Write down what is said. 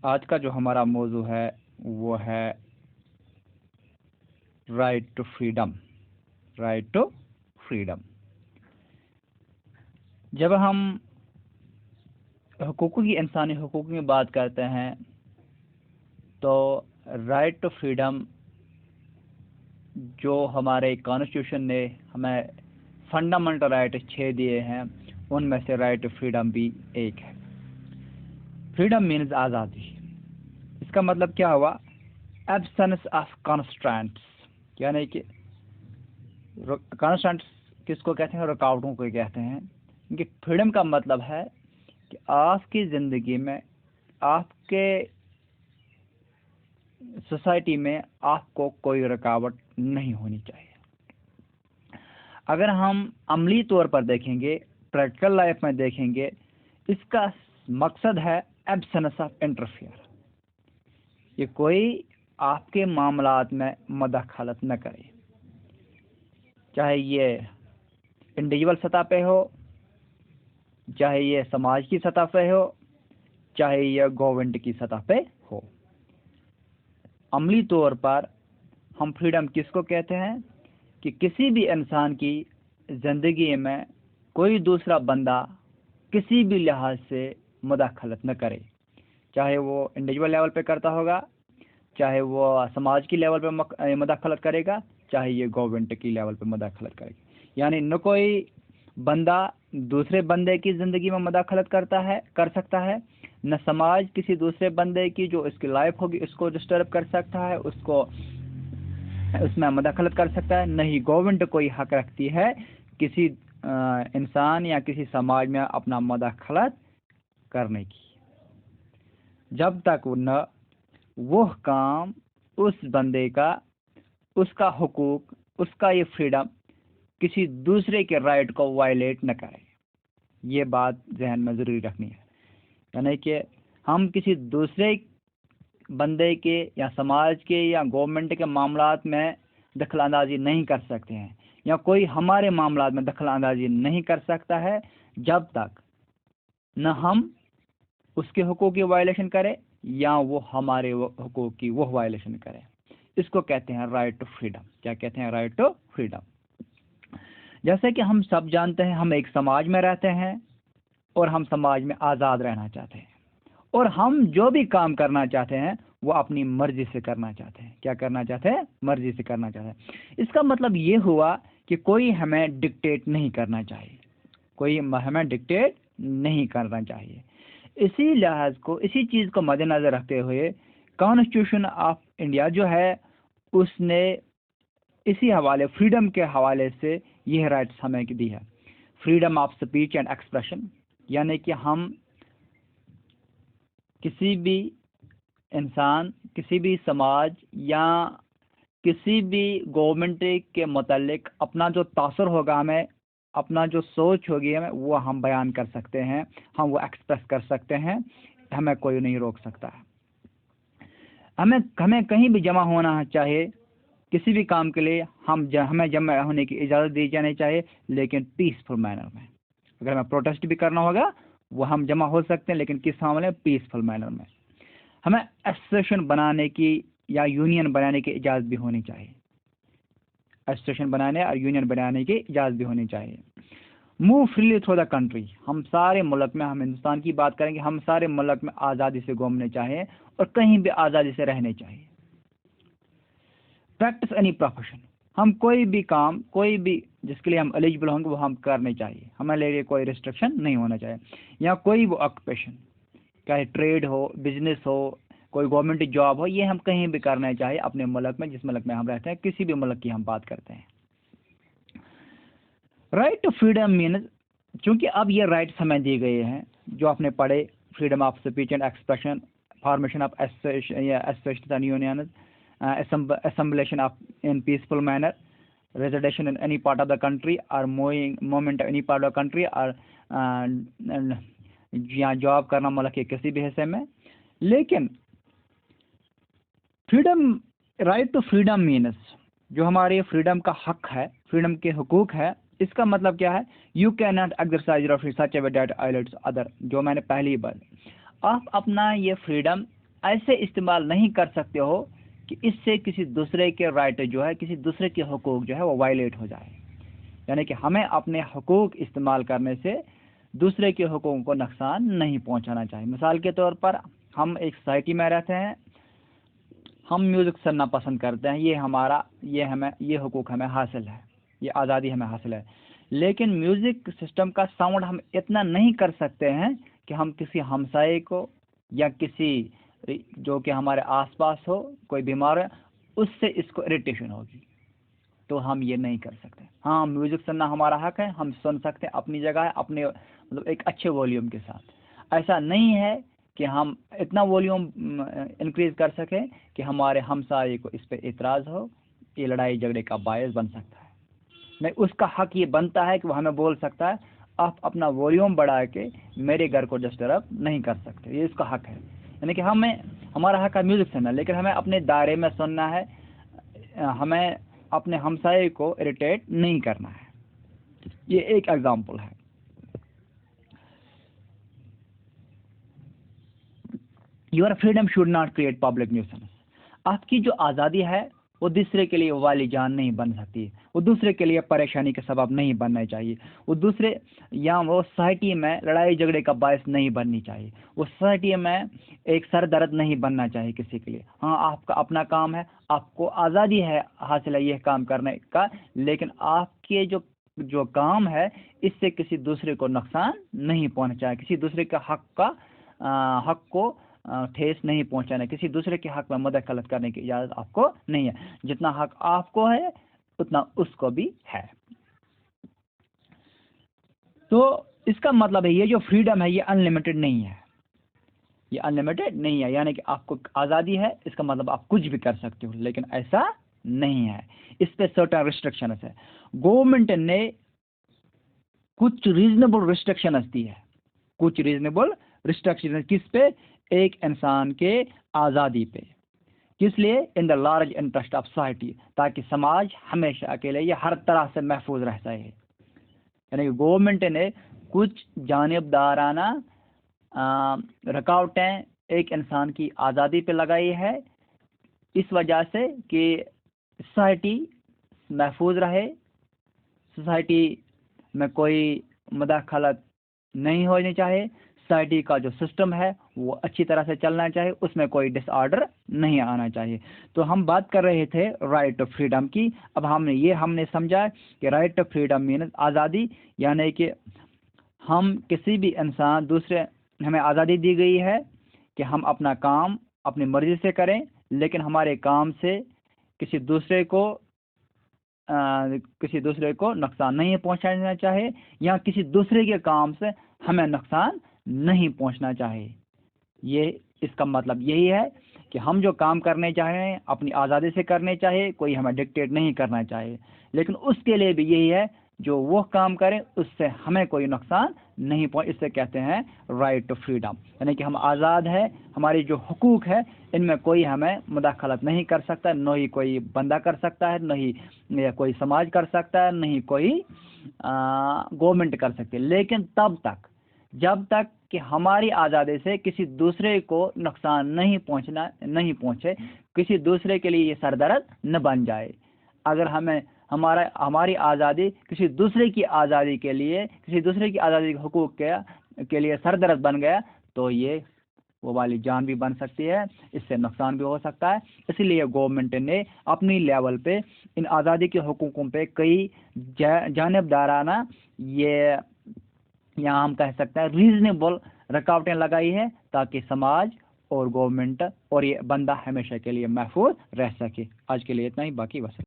آج کا جو ہمارا موضوع ہے وہ ہے right to freedom. Right to freedom. جب ہم حقوق کی انسانی حقوق کی بات کرتے ہیں تو رائٹ ٹو فریڈم جو ہمارے کانسٹیٹیوشن نے ہمیں فنڈامنٹل رائٹ 6 دیے ہیں ان میں سے رائٹ ٹو فریڈم بھی ایک ہے. فریڈم مینز آزادی. اس کا مطلب کیا ہوا؟ Absence of constraints. یعنی کہ کانسٹرینٹس کس کو کہتے ہیں؟ رکاوٹوں کو کہتے ہیں. کہ فریڈم کا مطلب ہے کہ آپ کی زندگی میں، آپ کے سوسائٹی میں آپ کو کوئی رکاوٹ نہیں ہونی چاہیے. اگر ہم عملی طور پر دیکھیں گے، پریکٹیکل لائف میں دیکھیں گے، اس کا مقصد ہے ایبسنس آف انٹرفیئر. یہ کوئی آپ کے معاملات میں مداخلت نہ کرے، چاہے یہ انڈیویجول سطح پہ ہو، چاہے یہ سماج کی سطح پہ ہو، چاہے یہ گورنمنٹ کی سطح پہ ہو. عملی طور پر ہم فریڈم کس کو کہتے ہیں؟ کہ کسی بھی انسان کی زندگی میں کوئی دوسرا بندہ کسی بھی لحاظ سے مداخلت نہ کرے، چاہے وہ انڈیویجول لیول پہ کرتا ہوگا، چاہے وہ سماج کی لیول پہ مداخلت کرے گا، چاہے یہ گورنمنٹ کی لیول پہ مداخلت کرے گا. یعنی نہ کوئی بندہ دوسرے بندے کی زندگی میں مداخلت کر سکتا ہے، نہ سماج کسی دوسرے بندے کی جو اس کی لائف ہوگی اس کو ڈسٹرب کر سکتا ہے، اس میں مداخلت کر سکتا ہے. نہ ہی گورنمنٹ کوئی حق رکھتی ہے کسی انسان یا کسی سماج میں اپنا مداخلت کرنے کی، جب تک نہ وہ کام اس بندے کا، اس کا حقوق، اس کا یہ فریڈم کسی دوسرے کے رائٹ کو وائلیٹ نہ کرے. یہ بات ذہن میں ضروری رکھنی ہے. یعنی کہ ہم کسی دوسرے بندے کے یا سماج کے یا گورنمنٹ کے معاملات میں دخل اندازی نہیں کر سکتے ہیں، یا کوئی ہمارے معاملات میں دخل اندازی نہیں کر سکتا ہے جب تک نہ ہم اس کے حقوق کی وائلیشن کرے یا وہ ہمارے حقوق کی وہ وائلیشن کرے. اس کو کہتے ہیں رائٹ ٹو فریڈم. کیا کہتے ہیں؟ Right to freedom. جیسے کہ ہم سب جانتے ہیں، ہم ایک سماج میں رہتے ہیں اور ہم سماج میں آزاد رہنا چاہتے ہیں، اور ہم جو بھی کام کرنا چاہتے ہیں وہ اپنی مرضی سے کرنا چاہتے ہیں. کیا کرنا چاہتے ہیں؟ مرضی سے کرنا چاہتے ہیں. اس کا مطلب یہ ہوا کہ کوئی ہمیں ڈکٹیٹ نہیں کرنا چاہیے، کوئی ہمیں ڈکٹیٹ نہیں کرنا چاہیے. اسی لحاظ کو، اسی چیز کو مد نظر رکھتے ہوئے کانسٹیٹیوشن آف انڈیا جو ہے اس نے اسی حوالے، فریڈم کے حوالے سے یہ رائٹس ہمیں دی ہے. Freedom of speech and expression. یعنی کہ ہم کسی بھی انسان، کسی بھی سماج یا کسی بھی گورنمنٹ کے متعلق اپنا جو تاثر ہوگا، ہمیں اپنا جو سوچ ہوگی ہمیں، وہ ہم بیان کر سکتے ہیں، ہم وہ ایکسپریس کر سکتے ہیں. ہمیں کوئی نہیں روک سکتا. ہمیں کہیں بھی جمع ہونا چاہے کسی بھی کام کے لیے، ہمیں جمع ہونے کی اجازت دی جانی چاہیے، لیکن پیسفل مینر میں. اگر ہمیں پروٹیسٹ بھی کرنا ہوگا وہ ہم جمع ہو سکتے ہیں، لیکن کس معاملے میں؟ پیسفل مینر میں. ہمیں ایسوسیشن بنانے کی یا یونین بنانے کی اجازت بھی ہونی چاہیے. ایسوسیشن بنانے اور یونین بنانے کی اجازت بھی ہونی چاہیے. Move freely through the country. ہم سارے ملک میں، ہم ہندوستان کی بات کریں گے، ہم سارے ملک میں آزادی سے گھومنے چاہیے اور کہیں بھی آزادی سے رہنے چاہیے. Practice any profession. ہم کوئی بھی کام، کوئی بھی جس کے لیے ہم ایلیجبل ہوں گے وہ ہم کرنے چاہیے. ہمیں لیے کوئی ریسٹرکشن نہیں ہونا چاہیے. یا کوئی وہ آکوپیشن، چاہے ٹریڈ ہو، بزنس ہو، کوئی گورنمنٹ جاب ہو، یہ ہم کہیں بھی کرنا چاہیے اپنے ملک میں، جس ملک میں ہم رہتے ہیں، کسی بھی ملک کی ہم بات کرتے ہیں. رائٹ ٹو فریڈم مینز، چونکہ اب یہ رائٹس ہمیں دی گئے ہیں جو آپ نے پڑھے، freedom of speech and expression, formation of association and unions, assemblation of in peaceful manner, residential in any part of the country or movement in any part of the country or یا job کرنا ملک کے کسی بھی حصے میں. لیکن freedom, right to freedom means, جو ہمارے فریڈم کا حق ہے، فریڈم کے حقوق ہے، اس کا مطلب کیا ہے؟ You can not exercise your free such a way that violates other. جو میں نے پہلی بار، آپ اپنا یہ فریڈم ایسے استعمال نہیں کر سکتے ہو کہ اس سے کسی دوسرے کے رائٹ جو ہے، کسی دوسرے کے حقوق جو ہے وہ وائلیٹ ہو جائے. یعنی کہ ہمیں اپنے حقوق استعمال کرنے سے دوسرے کے حقوق کو نقصان نہیں پہنچانا چاہیے. مثال کے طور پر ہم ایک سوسائٹی میں رہتے ہیں، ہم میوزک سننا پسند کرتے ہیں، یہ حقوق ہمیں حاصل ہے، یہ آزادی ہمیں حاصل ہے. لیکن میوزک سسٹم کا ساؤنڈ ہم اتنا نہیں کر سکتے ہیں کہ ہم کسی ہمسائے کو یا کسی جو کہ ہمارے آس پاس ہو، کوئی بیمار ہے، اس سے اس کو اریٹیشن ہوگی، تو ہم یہ نہیں کر سکتے. ہاں، میوزک سننا ہمارا حق ہے، ہم سن سکتے ہیں اپنی جگہ ہے، اپنے مطلب ایک اچھے والیوم کے ساتھ. ایسا نہیں ہے کہ ہم اتنا والیوم انکریز کر سکیں کہ ہمارے ہمسائے کو اس پہ اعتراض ہو، یہ لڑائی جھگڑے کا باعث بن سکتا ہے. نہیں، اس کا حق یہ بنتا ہے کہ وہ ہمیں بول سکتا ہے آپ اپنا والیوم بڑھا کے میرے گھر کو ڈسٹرب نہیں کر سکتے، یہ اس کا حق ہے. یعنی کہ ہمارا حق ہے میوزک سننا، لیکن ہمیں اپنے دائرے میں سننا ہے، ہمیں اپنے ہمسائے کو اریٹیٹ نہیں کرنا ہے. یہ ایک ایگزامپل ہے. Your freedom should not create public nuisance. آپ کی جو آزادی ہے وہ دوسرے کے لیے والی جان نہیں بن سکتی، وہ دوسرے کے لیے پریشانی کا سبب نہیں بننا چاہیے، وہ دوسرے یا وہ سوسائٹی میں لڑائی جھگڑے کا باعث نہیں بننی چاہیے، وہ سوسائٹی میں ایک سر درد نہیں بننا چاہیے کسی کے لیے. ہاں، آپ کا اپنا کام ہے، آپ کو آزادی ہے حاصل ہے یہ کام کرنے کا، لیکن آپ کے جو کام ہے اس سے کسی دوسرے کو نقصان نہیں پہنچائے، کسی دوسرے کا حق کو ٹھیس نہیں پہنچانا، کسی دوسرے کے حق میں مداخلت کرنے کی اجازت آپ کو نہیں ہے. جتنا حق آپ کو ہے اتنا اس کو بھی ہے. تو اس کا مطلب ہے یہ جو فریڈم ہے یہ انلمیٹڈ نہیں ہے، یہ انلمیٹڈ نہیں ہے. یعنی کہ آپ کو آزادی ہے، اس کا مطلب آپ کچھ بھی کر سکتے ہو، لیکن ایسا نہیں ہے. اس پہ سرٹن ریسٹرکشنز ہے. گورنمنٹ نے کچھ ریزنیبل ریسٹرکشنز دی ہے، کچھ ریزنیبل ریسٹرکشن کس پہ؟ ایک انسان کے آزادی پہ. کس لیے؟ In the large interest of society, تاکہ سماج ہمیشہ کے لیے یہ ہر طرح سے محفوظ رہتا ہے. یعنی کہ گورنمنٹ نے کچھ جانبدارانہ رکاوٹیں ایک انسان کی آزادی پہ لگائی ہے، اس وجہ سے کہ سوسائٹی محفوظ رہے، سوسائٹی میں کوئی مداخلت نہیں ہونی چاہیے، سوسائٹی کا جو سسٹم ہے وہ اچھی طرح سے چلنا چاہیے، اس میں کوئی ڈس آرڈر نہیں آنا چاہیے. تو ہم بات کر رہے تھے رائٹ ٹو فریڈم کی. اب ہم نے سمجھا کہ رائٹ ٹو فریڈم مینز آزادی، یعنی کہ ہم کسی بھی انسان ہمیں آزادی دی گئی ہے کہ ہم اپنا کام اپنی مرضی سے کریں، لیکن ہمارے کام سے کسی دوسرے کو نقصان نہیں پہنچانا چاہے، یا کسی دوسرے کے کام سے ہمیں نقصان نہیں پہنچنا چاہیے. یہ اس کا مطلب یہی ہے کہ ہم جو کام کرنے چاہیں اپنی آزادی سے کرنے چاہیے، کوئی ہمیں ڈکٹیٹ نہیں کرنا چاہیے، لیکن اس کے لیے بھی یہی ہے جو وہ کام کریں اس سے ہمیں کوئی نقصان نہیں اس سے کہتے ہیں رائٹ ٹو فریڈم. یعنی کہ ہم آزاد ہے، ہماری جو حقوق ہے ان میں کوئی ہمیں مداخلت نہیں کر سکتا، نہ ہی کوئی بندہ کر سکتا ہے، نہ ہی کوئی سماج کر سکتا ہے، نہ ہی کوئی گورنمنٹ کر سکتی. لیکن تب تک جب تک کہ ہماری آزادی سے کسی دوسرے کو نقصان نہیں پہنچے، کسی دوسرے کے لیے یہ سر درد نہ بن جائے. اگر ہماری آزادی کسی دوسرے کی آزادی کے لیے، کسی دوسرے کی آزادی کے حقوق کے لیے سر درد بن گیا تو یہ وہ والی جان بھی بن سکتی ہے، اس سے نقصان بھی ہو سکتا ہے. اسی لیے گورنمنٹ نے اپنی لیول پہ ان آزادی کے حقوقوں پہ کئی جانبدارانہ یہاں ہم کہہ سکتے ہیں ریزنیبل رکاوٹیں لگائی ہے، تاکہ سماج اور گورنمنٹ اور یہ بندہ ہمیشہ کے لیے محفوظ رہ سکے. آج کے لیے اتنا ہی، باقی وسلام.